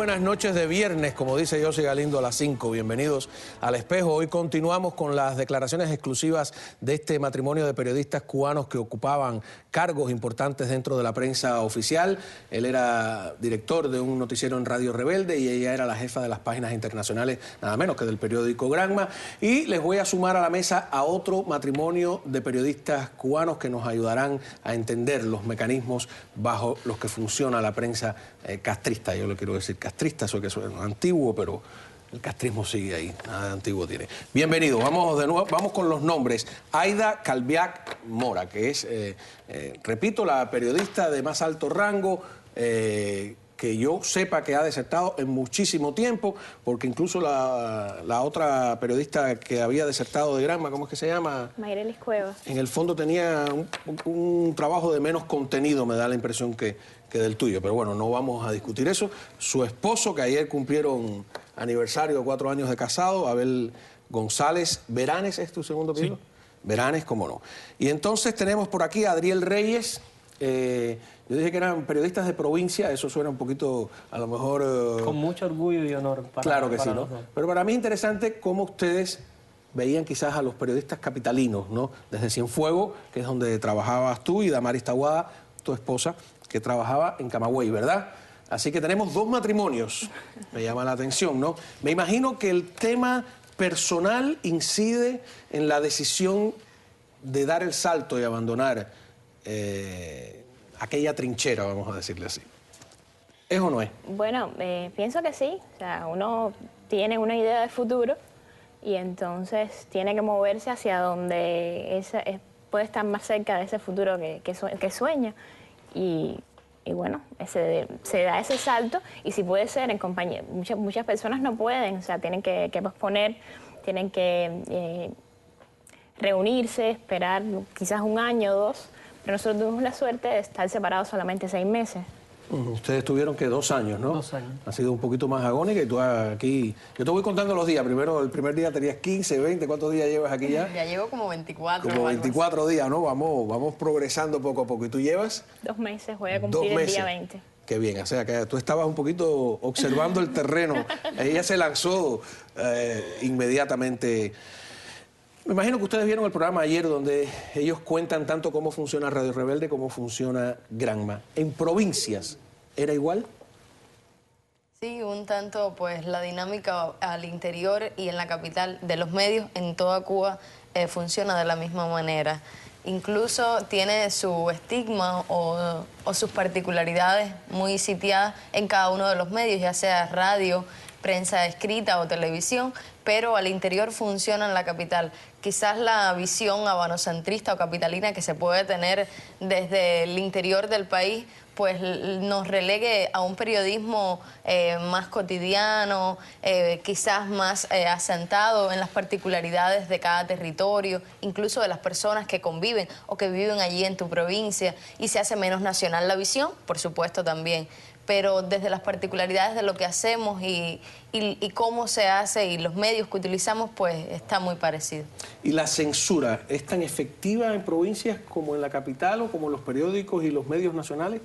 buenas noches de viernes, como dice José Galindo, a las 5. Bienvenidos al Espejo. Hoy continuamos con las declaraciones exclusivas de este matrimonio de periodistas cubanos que ocupaban cargos importantes dentro de la prensa oficial. Él era director de un noticiero en Radio Rebelde y ella era la jefa de las páginas internacionales, nada menos que del periódico Granma. Y les voy a sumar a la mesa a otro matrimonio de periodistas cubanos que nos ayudarán a entender los mecanismos bajo los que funciona la prensa castrista. Yo le quiero decir castrista, eso que suena antiguo, pero el castrismo sigue ahí, nada de antiguo tiene. Bienvenido, vamos de nuevo, vamos con los nombres. Aida Calviac Mora, que es, repito, la periodista de más alto rango, que yo sepa que ha desertado en muchísimo tiempo, porque incluso la otra periodista que había desertado de Granma, ¿cómo es que se llama? Mayrelis Cuevas. En el fondo tenía un trabajo de menos contenido, me da la impresión que del tuyo, pero bueno, no vamos a discutir eso. Su esposo, que ayer cumplieron aniversario de 4 años de casado, Abel González Veranes, ¿es tu segundo apellido? Sí. Veranes, cómo no. Y entonces tenemos por aquí a Adriel Reyes. Yo dije que eran periodistas de provincia, eso suena un poquito, a lo mejor... Con mucho orgullo y honor para claro que para sí, ¿no? Pero para mí es interesante cómo ustedes veían quizás a los periodistas capitalinos, ¿no? Desde Cienfuegos, que es donde trabajabas tú, y Damaris Taboada, tu esposa, que trabajaba en Camagüey, ¿verdad? Así que tenemos 2 matrimonios, me llama la atención, ¿no? Me imagino que el tema personal incide en la decisión de dar el salto y abandonar aquella trinchera, vamos a decirle así. ¿Es o no es? Bueno, pienso que sí. O sea, uno tiene una idea de futuro y entonces tiene que moverse hacia donde puede estar más cerca de ese futuro que sueña. Y bueno, se da ese salto y si puede ser en compañía. Muchas personas no pueden, o sea, tienen que posponer, tienen que reunirse, esperar quizás 1 año o 2, pero nosotros tuvimos la suerte de estar separados solamente 6 meses. Ustedes tuvieron que 2 años, ¿no? 2 años. Ha sido un poquito más agónica y tú aquí... Yo te voy contando los días. Primero, el primer día tenías 15, 20. ¿Cuántos días llevas aquí ya? Ya llevo como 24. Como 24 días, ¿no? Vamos progresando poco a poco. ¿Y tú llevas? 2 meses, voy a cumplir el día 20. Qué bien, o sea que tú estabas un poquito observando el terreno. Ella se lanzó inmediatamente. Me imagino que ustedes vieron el programa ayer donde ellos cuentan tanto cómo funciona Radio Rebelde como funciona Granma. ¿En provincias era igual? Sí, un tanto, pues la dinámica al interior y en la capital de los medios en toda Cuba funciona de la misma manera. Incluso tiene su estigma o sus particularidades muy sitiadas en cada uno de los medios, ya sea radio, prensa escrita o televisión, pero al interior funciona en la capital. Quizás la visión habanocentrista o capitalina que se puede tener desde el interior del país pues nos relegue a un periodismo más cotidiano, quizás más asentado en las particularidades de cada territorio, incluso de las personas que conviven o que viven allí en tu provincia, y se hace menos nacional la visión, por supuesto también, pero desde las particularidades de lo que hacemos y cómo se hace y los medios que utilizamos, pues está muy parecido. ¿Y la censura es tan efectiva en provincias como en la capital o como en los periódicos y los medios nacionales?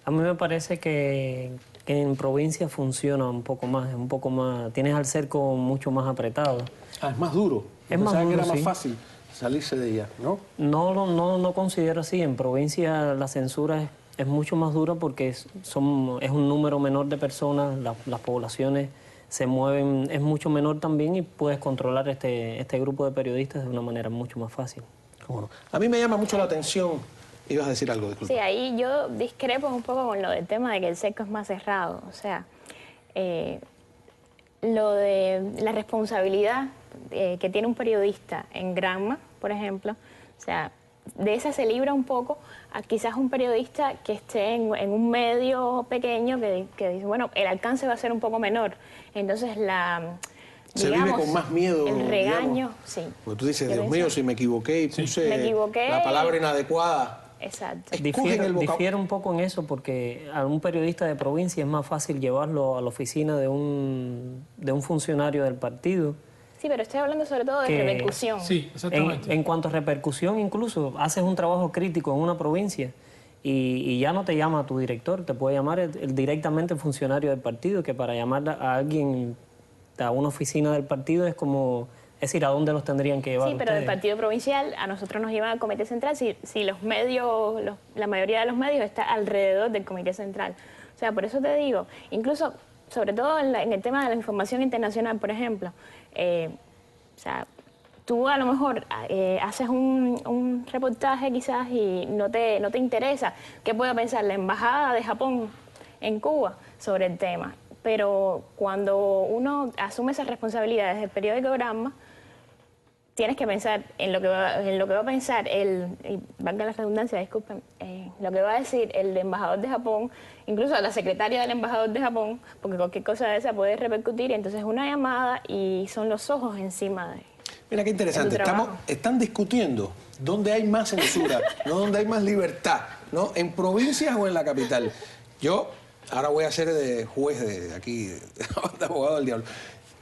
A mí me parece que en provincia funciona un poco más, tienes al cerco mucho más apretado. Ah, es más duro. Es más duro, que era más sí. fácil salirse de ella, ¿no? No considero así. En provincia la censura es mucho más dura porque es un número menor de personas, las poblaciones se mueven, es mucho menor también y puedes controlar este grupo de periodistas de una manera mucho más fácil. ¿Cómo no? A mí me llama mucho la atención. Ibas a decir algo, disculpa. Sí, ahí yo discrepo un poco con lo del tema de que el cerco es más cerrado. O sea, lo de la responsabilidad que tiene un periodista en Granma, por ejemplo, o sea, de esa se libra un poco a quizás un periodista que esté en un medio pequeño que dice, bueno, el alcance va a ser un poco menor. Entonces se vive con más miedo. El regaño, digamos. Sí. Porque tú dices, Dios mío, si me equivoqué y puse la palabra inadecuada. Exacto. Difiere un poco en eso porque a un periodista de provincia es más fácil llevarlo a la oficina de un funcionario del partido. Sí, pero estoy hablando sobre todo de repercusión. Sí, exactamente. En cuanto a repercusión, incluso haces un trabajo crítico en una provincia y ya no te llama tu director, te puede llamar directamente el funcionario del partido, que para llamar a alguien a una oficina del partido es como... Es decir, ¿a dónde los tendrían que llevar Sí, pero del ustedes? partido provincial a nosotros nos llevan al comité central si los medios, la mayoría de los medios está alrededor del comité central. O sea, por eso te digo, incluso, sobre todo en el tema de la información internacional, por ejemplo, o sea, tú a lo mejor haces un reportaje quizás y no te interesa qué pueda pensar la embajada de Japón en Cuba sobre el tema. Pero cuando uno asume esas responsabilidades del periódico Granma, tienes que pensar en lo que va a pensar y valga la redundancia, disculpen, lo que va a decir el embajador de Japón, incluso la secretaria del embajador de Japón, porque cualquier cosa de esa puede repercutir, y entonces una llamada y son los ojos encima de... Mira qué interesante, están discutiendo dónde hay más censura, no dónde hay más libertad, ¿no? ¿En provincias o en la capital? Yo ahora voy a ser de juez de aquí, de abogado del diablo.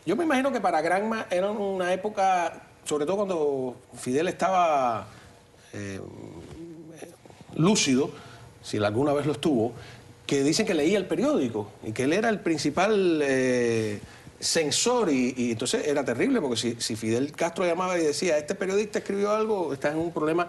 Yo me imagino que para Granma era una época, sobre todo cuando Fidel estaba lúcido, si alguna vez lo estuvo, que dicen que leía el periódico y que él era el principal censor y entonces era terrible porque si Fidel Castro llamaba y decía este periodista escribió algo, está en un problema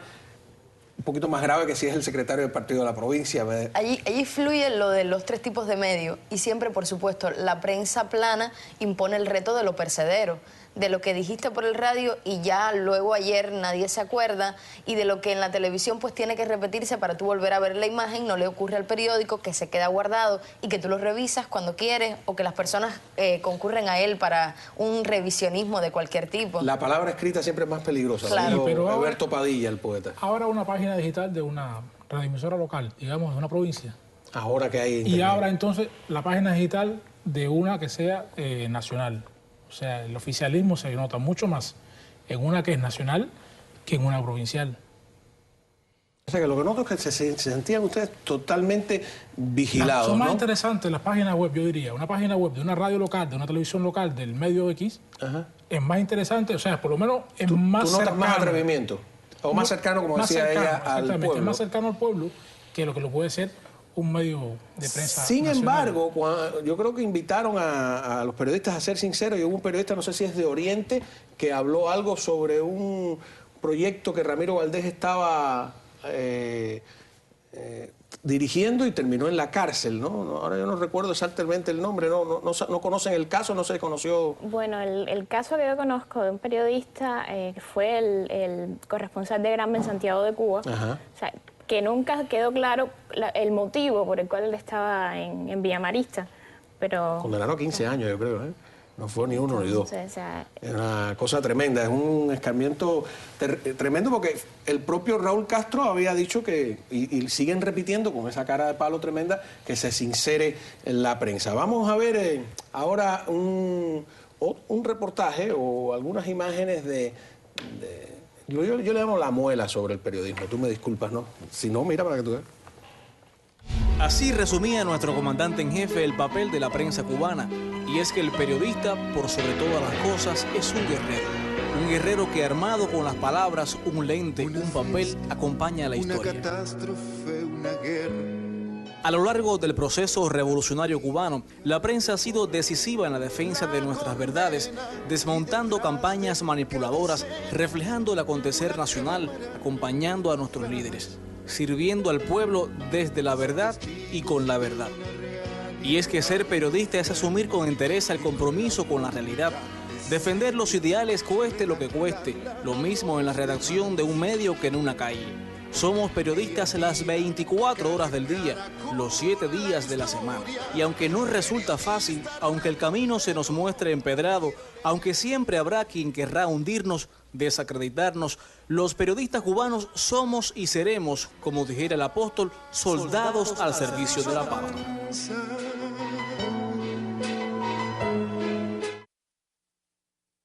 un poquito más grave que si es el secretario del partido de la provincia. Allí fluye lo de los tres tipos de medios y siempre, por supuesto, la prensa plana impone el reto de lo percedero, de lo que dijiste por el radio y ya luego ayer nadie se acuerda, y de lo que en la televisión pues tiene que repetirse para tú volver a ver la imagen. No le ocurre al periódico, que se queda guardado y que tú lo revisas cuando quieres, o que las personas concurren a él para un revisionismo de cualquier tipo. La palabra escrita siempre es más peligrosa. Claro. Sí, pero Alberto Padilla, el poeta. Ahora una página digital de una radioemisora local, digamos, de una provincia. Ahora que hay internet. Y ahora entonces la página digital de una que sea nacional. O sea, el oficialismo se nota mucho más en una que es nacional que en una provincial. O sea, que lo que noto es que se sentían ustedes totalmente vigilados, Son más ¿no? interesantes las páginas web, yo diría. Una página web de una radio local, de una televisión local, del medio X, Ajá. es más interesante, o sea, por lo menos es más ¿Tú notas cercano. más atrevimiento? O más cercano, como Más decía cercano, ella, al exactamente, pueblo. es más cercano al pueblo que lo puede ser un medio de prensa Sin nacional. embargo, yo creo que invitaron a los periodistas a ser sinceros, y hubo un periodista, no sé si es de Oriente, que habló algo sobre un proyecto que Ramiro Valdés estaba dirigiendo y terminó en la cárcel, ¿no? Ahora yo no recuerdo exactamente el nombre, no conocen el caso, no se conoció. Bueno, el caso que yo conozco de un periodista que fue el corresponsal de Granma en Santiago de Cuba. Ajá. O sea, que nunca quedó claro el motivo por el cual él estaba en Villamarista, pero... Condenaron a 15 años, yo creo, ¿eh? No fue ni uno ni dos. Entonces, o sea, Es una cosa tremenda, es un escarmiento tremendo, porque el propio Raúl Castro había dicho que, y siguen repitiendo con esa cara de palo tremenda, que se sincere en la prensa. Vamos a ver ahora un reportaje o algunas imágenes yo le llamo la muela sobre el periodismo. Tú me disculpas, ¿no? Si no, mira para que tú veas. Así resumía nuestro comandante en jefe el papel de la prensa cubana, y es que el periodista, por sobre todas las cosas, es un guerrero que armado con las palabras, un lente, un papel, acompaña a la historia. Una catástrofe, una guerra. A lo largo del proceso revolucionario cubano, la prensa ha sido decisiva en la defensa de nuestras verdades, desmontando campañas manipuladoras, reflejando el acontecer nacional, acompañando a nuestros líderes, sirviendo al pueblo desde la verdad y con la verdad. Y es que ser periodista es asumir con entereza el compromiso con la realidad, defender los ideales cueste lo que cueste, lo mismo en la redacción de un medio que en una calle. Somos periodistas las 24 horas del día, los 7 días de la semana. Y aunque no resulta fácil, aunque el camino se nos muestre empedrado, aunque siempre habrá quien querrá hundirnos, desacreditarnos, los periodistas cubanos somos y seremos, como dijera el apóstol, soldados al servicio de la patria.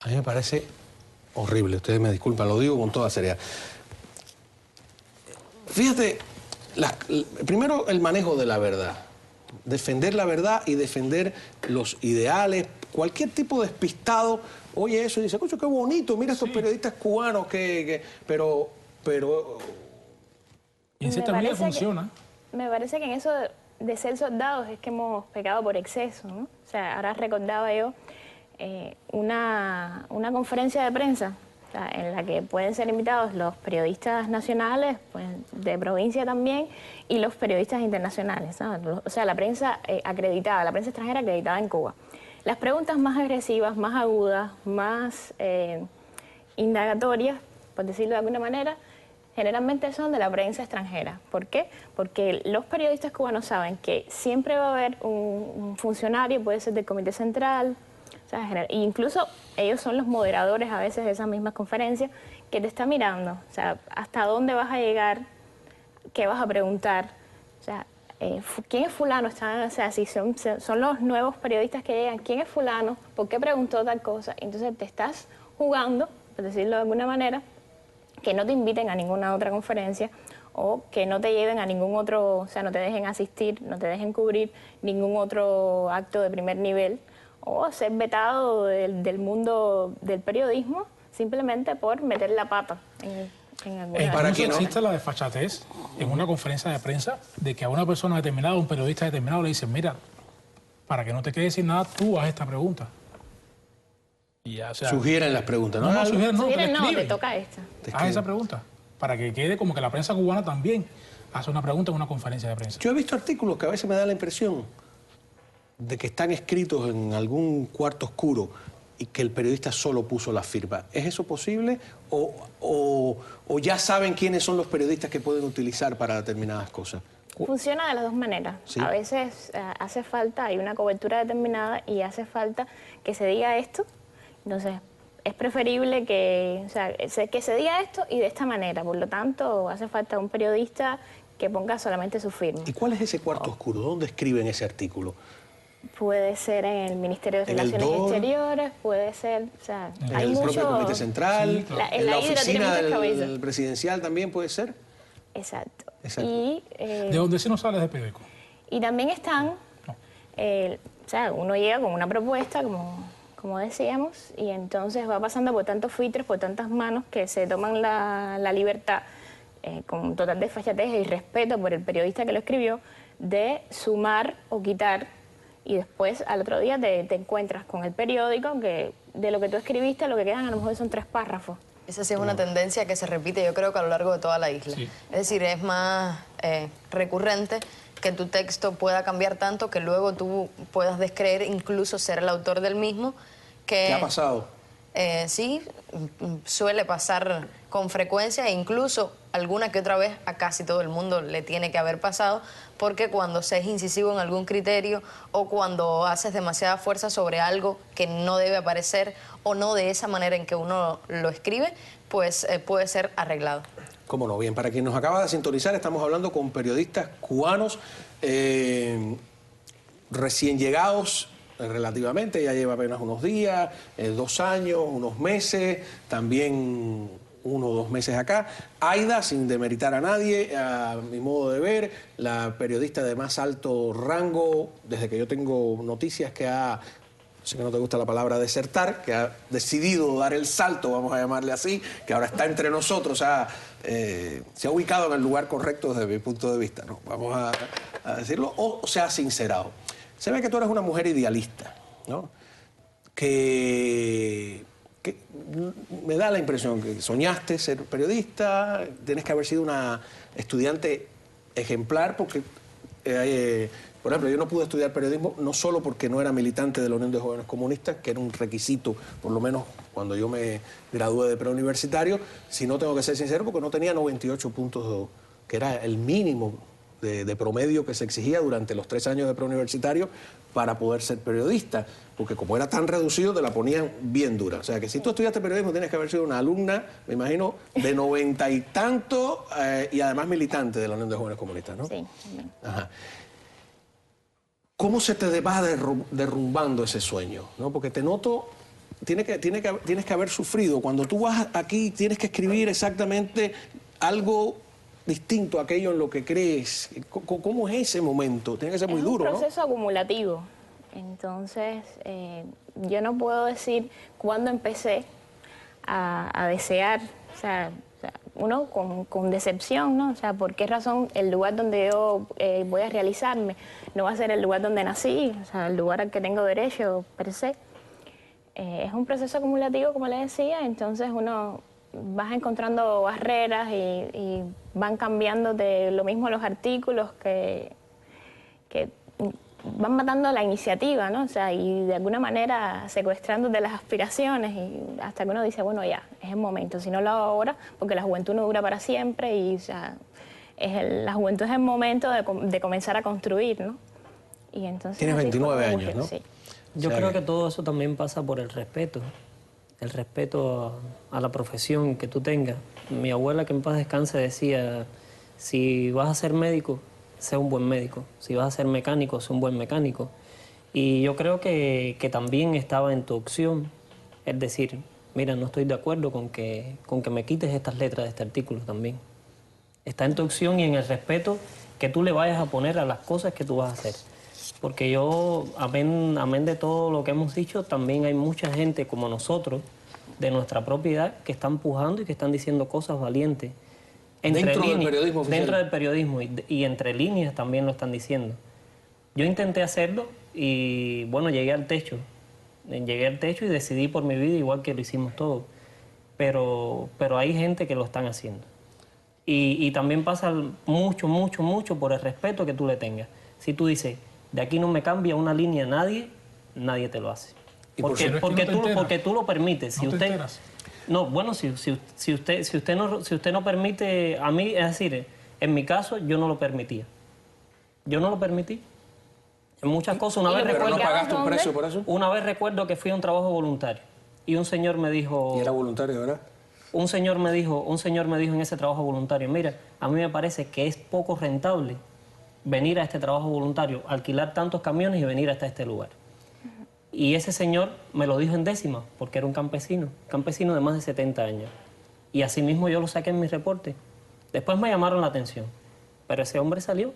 A mí me parece horrible, ustedes me disculpan, lo digo con toda seriedad. Fíjate, primero el manejo de la verdad, defender la verdad y defender los ideales. Cualquier tipo de despistado oye eso y dice, escucha, qué bonito, mira estos periodistas cubanos pero Y en cierta medida funciona. me parece que en eso de ser soldados es que hemos pecado por exceso, ¿no? O sea, ahora recordaba yo una conferencia de prensa, o sea, en la que pueden ser invitados los periodistas nacionales, pues, de provincia también, y los periodistas internacionales, ¿no? O sea, la prensa acreditada, la prensa extranjera acreditada en Cuba. Las preguntas más agresivas, más agudas, más indagatorias, por decirlo de alguna manera, generalmente son de la prensa extranjera. ¿Por qué? Porque los periodistas cubanos saben que siempre va a haber un funcionario, puede ser del Comité Central, o sea, incluso ellos son los moderadores a veces de esas mismas conferencias, que te está mirando, o sea, hasta dónde vas a llegar, qué vas a preguntar, o sea, ¿quién es fulano? O sea, si son los nuevos periodistas que llegan, ¿quién es fulano? ¿Por qué preguntó tal cosa? Entonces te estás jugando, por decirlo de alguna manera, que no te inviten a ninguna otra conferencia o que no te lleven a ningún otro, o sea, no te dejen asistir, no te dejen cubrir ningún otro acto de primer nivel, o ser vetado del mundo del periodismo simplemente por meter la pata en alguna... Para que no exista la desfachatez en una conferencia de prensa de que a una persona determinada, un periodista determinado le dicen, mira, para que no te quedes sin nada, tú haz esta pregunta. Y ya, o sea, sugieren las preguntas, ¿no? No, sugieren, no, te escriben. toca esta. Haz esa pregunta, para que quede como que la prensa cubana también hace una pregunta en una conferencia de prensa. Yo he visto artículos que a veces me da la impresión de que están escritos en algún cuarto oscuro y que el periodista solo puso la firma. ¿Es eso posible? ¿O ya saben quiénes son los periodistas que pueden utilizar para determinadas cosas? Funciona de las dos maneras. ¿Sí? A veces hace falta, hay una cobertura determinada y hace falta que se diga esto. Entonces, es preferible que se diga esto y de esta manera. Por lo tanto, hace falta un periodista que ponga solamente su firma. ¿Y cuál es ese cuarto oscuro? ¿Dónde escriben ese artículo? Puede ser en el Ministerio de Relaciones Exteriores, puede ser, o sea, hay el mucho... propio Comité Central, sí, claro. en la oficina del presidencial también puede ser. Exacto. Y, ¿de dónde se nos sale de periódico? Y también están, o sea, uno llega con una propuesta, como decíamos, y entonces va pasando por tantos filtros, por tantas manos que se toman la libertad, con total desfachatez y respeto por el periodista que lo escribió, de sumar o quitar. Y después, al otro día, te encuentras con el periódico que de lo que tú escribiste, lo que quedan a lo mejor son 3 párrafos. Esa sí es una tendencia que se repite, yo creo que a lo largo de toda la isla. Sí. Es decir, es más recurrente que tu texto pueda cambiar tanto que luego tú puedas descreer, incluso ser el autor del mismo. ¿Qué ha pasado? Sí, suele pasar con frecuencia e incluso alguna que otra vez a casi todo el mundo le tiene que haber pasado, porque cuando se es incisivo en algún criterio o cuando haces demasiada fuerza sobre algo que no debe aparecer o no de esa manera en que uno lo escribe, pues puede ser arreglado. Cómo no, bien, para quien nos acaba de sintonizar, estamos hablando con periodistas cubanos recién llegados relativamente, ya lleva apenas unos días, 2 años, unos meses, también 1 o 2 meses acá. Aida, sin demeritar a nadie, a mi modo de ver, la periodista de más alto rango, desde que yo tengo noticias, que ha, sé que no te gusta la palabra desertar, que ha decidido dar el salto, vamos a llamarle así, que ahora está entre nosotros, se ha ubicado en el lugar correcto desde mi punto de vista, ¿no? Vamos a decirlo, o se ha sincerado. Se ve que tú eres una mujer idealista, ¿no? Que me da la impresión que soñaste ser periodista, tienes que haber sido una estudiante ejemplar, porque, por ejemplo, yo no pude estudiar periodismo no solo porque no era militante de la Unión de Jóvenes Comunistas, que era un requisito, por lo menos cuando yo me gradué de preuniversitario, sino, tengo que ser sincero, porque no tenía 98 puntos, que era el mínimo de promedio que se exigía durante los 3 años de preuniversitario para poder ser periodista, porque como era tan reducido te la ponían bien dura. O sea que si tú estudiaste periodismo tienes que haber sido una alumna, me imagino, de 90 y tanto y además militante de la Unión de Jóvenes Comunistas, ¿no? Sí. Ajá. ¿Cómo se te va derrumbando ese sueño? ¿No? Porque te noto, tienes que haber sufrido. Cuando tú vas aquí tienes que escribir exactamente algo distinto a aquello en lo que crees. ¿Cómo es ese momento? Tiene que ser muy duro, ¿no? Es un proceso acumulativo. Entonces, yo no puedo decir cuándo empecé a desear, uno con decepción, ¿no? O sea, ¿por qué razón el lugar donde yo voy a realizarme no va a ser el lugar donde nací? O sea, el lugar al que tengo derecho per se. Es un proceso acumulativo, como le decía, entonces uno vas encontrando barreras y van cambiando de lo mismo los artículos que van matando la iniciativa, ¿no? O sea, y de alguna manera secuestrando de las aspiraciones y hasta que uno dice, bueno, ya, es el momento. Si no lo hago ahora, porque la juventud no dura para siempre y, o sea, la juventud es el momento de comenzar a construir, ¿no? Y entonces... Tienes 29 años, ¿no? Sí. Yo creo que todo eso también pasa por el respeto a la profesión que tú tengas. Mi abuela, que en paz descanse, decía, si vas a ser médico, sé un buen médico. Si vas a ser mecánico, sé un buen mecánico. Y yo creo que también estaba en tu opción, es decir, mira, no estoy de acuerdo con que me quites estas letras de este artículo también. Está en tu opción y en el respeto que tú le vayas a poner a las cosas que tú vas a hacer. Porque yo, amén de todo lo que hemos dicho, también hay mucha gente como nosotros, de nuestra propiedad, que están pujando y que están diciendo cosas valientes. Dentro del periodismo oficial. Dentro del periodismo y entre líneas también lo están diciendo. Yo intenté hacerlo y, bueno, llegué al techo. Llegué al techo y decidí por mi vida igual que lo hicimos todos. Pero hay gente que lo están haciendo. Y también pasa mucho por el respeto que tú le tengas. Si tú dices, de aquí no me cambia una línea nadie te lo hace. Porque tú lo permites. Si usted, no, bueno, si usted no permite, a mí, es decir, en mi caso yo no lo permitía. Yo no lo permití. En muchas cosas, una vez recuerdo... ¿No pagaste un precio por eso? Una vez recuerdo que fui a un trabajo voluntario y un señor me dijo... ¿Y era voluntario, verdad? Un señor me dijo en ese trabajo voluntario, mira, a mí me parece que es poco rentable venir a este trabajo voluntario, alquilar tantos camiones y venir hasta este lugar. Y ese señor me lo dijo en décima, porque era un campesino de más de 70 años. Y así mismo yo lo saqué en mi reporte. Después me llamaron la atención, pero ese hombre salió.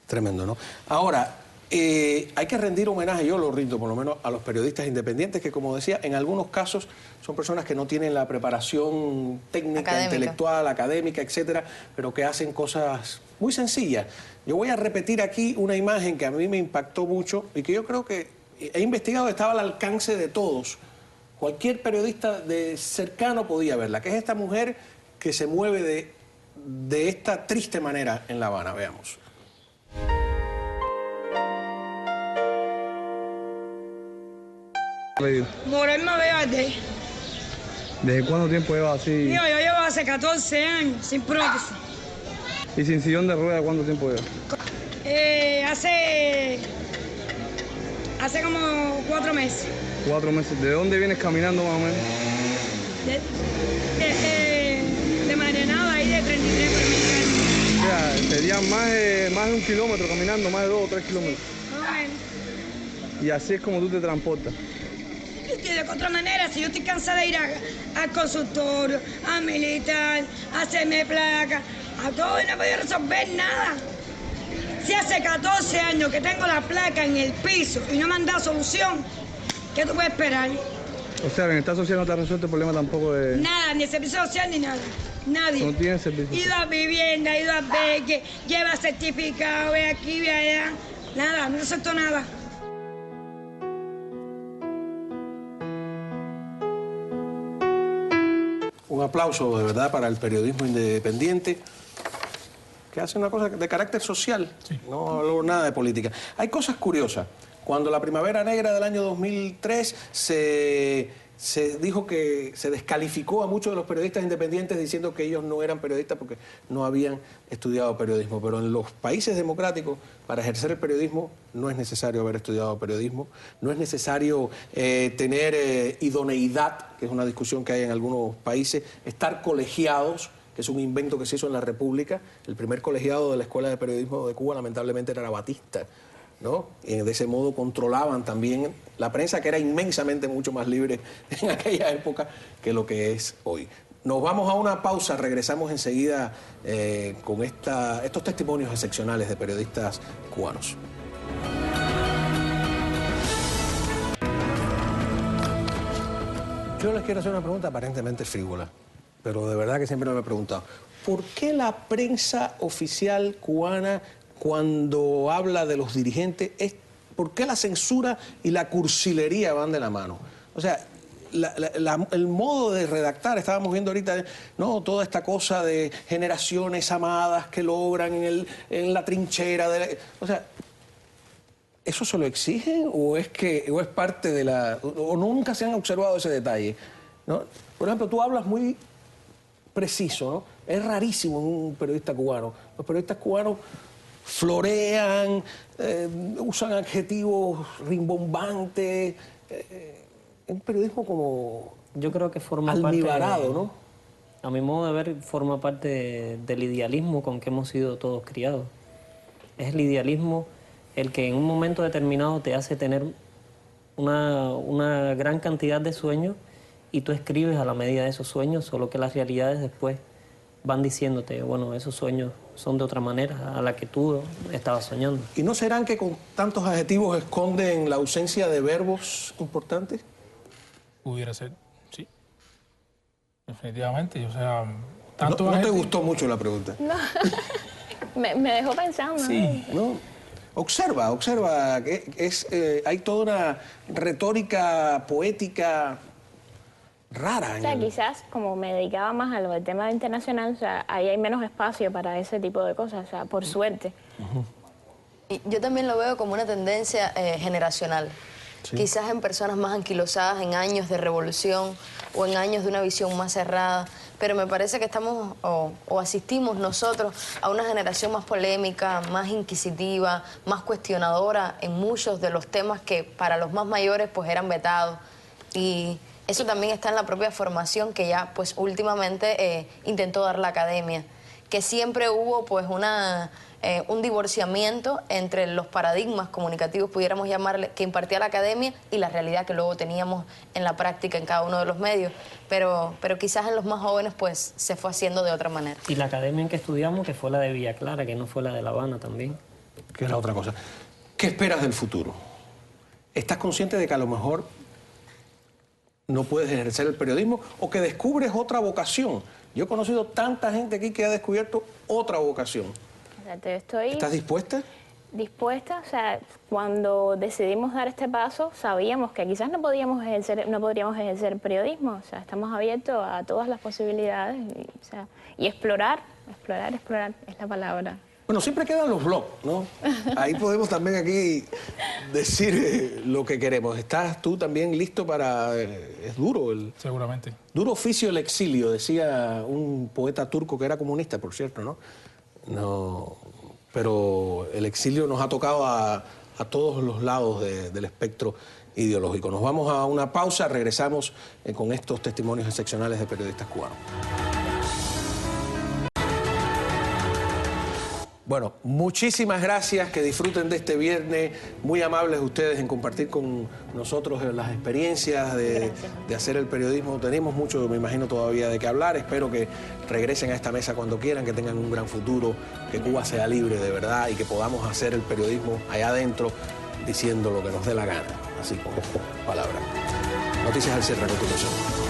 Tremendo, ¿no? Ahora, hay que rendir homenaje, yo lo rindo por lo menos, a los periodistas independientes que, como decía, en algunos casos son personas que no tienen la preparación técnica, intelectual, académica, etcétera, pero que hacen cosas muy sencillas. Yo voy a repetir aquí una imagen que a mí me impactó mucho y que yo creo que he investigado, estaba al alcance de todos. Cualquier periodista de cercano podía verla, que es esta mujer que se mueve de esta triste manera en La Habana. Veamos. Moreno Verde. ¿Desde cuánto tiempo lleva así? Mío, yo llevo hace 14 años sin prótesis. ¿Y sin sillón de rueda cuánto tiempo lleva? Hace como 4 meses. 4 meses. ¿De dónde vienes caminando más o menos? De Marianada, ahí de 33 por mi casa. O sea, serían más de 1 kilómetro caminando, más de 2 o 3 kilómetros. Y así es como tú te transportas. Y de otra manera, si yo estoy cansada de ir al consultorio, a militar, a hacerme placa, a todo y no he podido resolver nada. Si hace 14 años que tengo la placa en el piso y no me han dado solución, ¿qué tú puedes esperar? O sea, en esta social no te ha resuelto el problema tampoco de... Nada, ni el servicio social ni nada. Nadie. No tiene servicio. Ido a vivienda, ido a beque, lleva certificado, ve aquí, ve allá. Nada, no resuelto nada. Un aplauso de verdad para el periodismo independiente, que hace una cosa de carácter social, sí. No hablo nada de política. Hay cosas curiosas. Cuando la Primavera Negra del año 2003 se dijo que se descalificó a muchos de los periodistas independientes diciendo que ellos no eran periodistas porque no habían estudiado periodismo. Pero en los países democráticos, para ejercer el periodismo, no es necesario haber estudiado periodismo, no es necesario tener idoneidad, que es una discusión que hay en algunos países, estar colegiados, que es un invento que se hizo en la República. El primer colegiado de la Escuela de Periodismo de Cuba, lamentablemente, era Batista, ¿no? Y de ese modo controlaban también la prensa, que era inmensamente mucho más libre en aquella época que lo que es hoy. Nos vamos a una pausa, regresamos enseguida con estos testimonios excepcionales de periodistas cubanos. Yo les quiero hacer una pregunta aparentemente frívola. pero de verdad que siempre me he preguntado, ¿por qué la prensa oficial cubana, cuando habla de los dirigentes, por qué la censura y la cursilería van de la mano? O sea, el modo de redactar, estábamos viendo ahorita, ¿no? Toda esta cosa de generaciones amadas que logran en la trinchera. O sea, ¿eso se lo exigen o es parte de la... o nunca se han observado ese detalle, ¿no? Por ejemplo, tú hablas muy preciso, ¿no? Es rarísimo en un periodista cubano. Los periodistas cubanos florean, usan adjetivos rimbombantes, un periodismo como... Yo creo que forma almibarado, parte, ¿no? A mi modo de ver, forma parte del idealismo con que hemos sido todos criados. Es el idealismo el que en un momento determinado te hace tener una gran cantidad de sueños y tú escribes a la medida de esos sueños, solo que las realidades después van diciéndote, bueno, esos sueños son de otra manera a la que tú estabas soñando. ¿Y no serán que con tantos adjetivos esconden la ausencia de verbos importantes? Pudiera ser, sí. Definitivamente, o sea... ¿No te gustó mucho la pregunta? No, me dejó pensando. Sí, ¿no? Observa, que hay toda una retórica poética rara. O sea, quizás como me dedicaba más a lo del tema internacional, o sea, ahí hay menos espacio para ese tipo de cosas, o sea, por suerte. Y yo también lo veo como una tendencia generacional. Sí. Quizás en personas más anquilosadas, en años de revolución o en años de una visión más cerrada, pero me parece que estamos o asistimos nosotros a una generación más polémica, más inquisitiva, más cuestionadora en muchos de los temas que para los más mayores pues eran vetados. Y eso también está en la propia formación que ya pues últimamente intentó dar la academia, que siempre hubo pues un divorciamiento entre los paradigmas comunicativos, pudiéramos llamarle, que impartía la academia y la realidad que luego teníamos en la práctica en cada uno de los medios. Pero quizás en los más jóvenes pues se fue haciendo de otra manera. Y la academia en que estudiamos, que fue la de Villa Clara, que no fue la de La Habana también. Que es la otra cosa. ¿Qué esperas del futuro? ¿Estás consciente de que a lo mejor no puedes ejercer el periodismo o que descubres otra vocación? Yo he conocido tanta gente aquí que ha descubierto otra vocación. ¿Estás dispuesta? Dispuesta, o sea, cuando decidimos dar este paso, sabíamos que quizás no podríamos ejercer periodismo, o sea, estamos abiertos a todas las posibilidades, y explorar es la palabra. Bueno, siempre quedan los blogs, ¿no? Ahí podemos también aquí decir lo que queremos. ¿Estás tú también listo para...? Es duro Seguramente. Duro oficio el exilio, decía un poeta turco que era comunista, por cierto, ¿no? No, pero el exilio nos ha tocado a todos los lados del espectro ideológico. Nos vamos a una pausa, regresamos con estos testimonios excepcionales de periodistas cubanos. Bueno, muchísimas gracias, que disfruten de este viernes, muy amables ustedes en compartir con nosotros las experiencias de hacer el periodismo. Tenemos mucho, me imagino, todavía de qué hablar. Espero que regresen a esta mesa cuando quieran, que tengan un gran futuro, que Cuba sea libre de verdad y que podamos hacer el periodismo allá adentro diciendo lo que nos dé la gana, así con palabras. Noticias al cierre a continuación.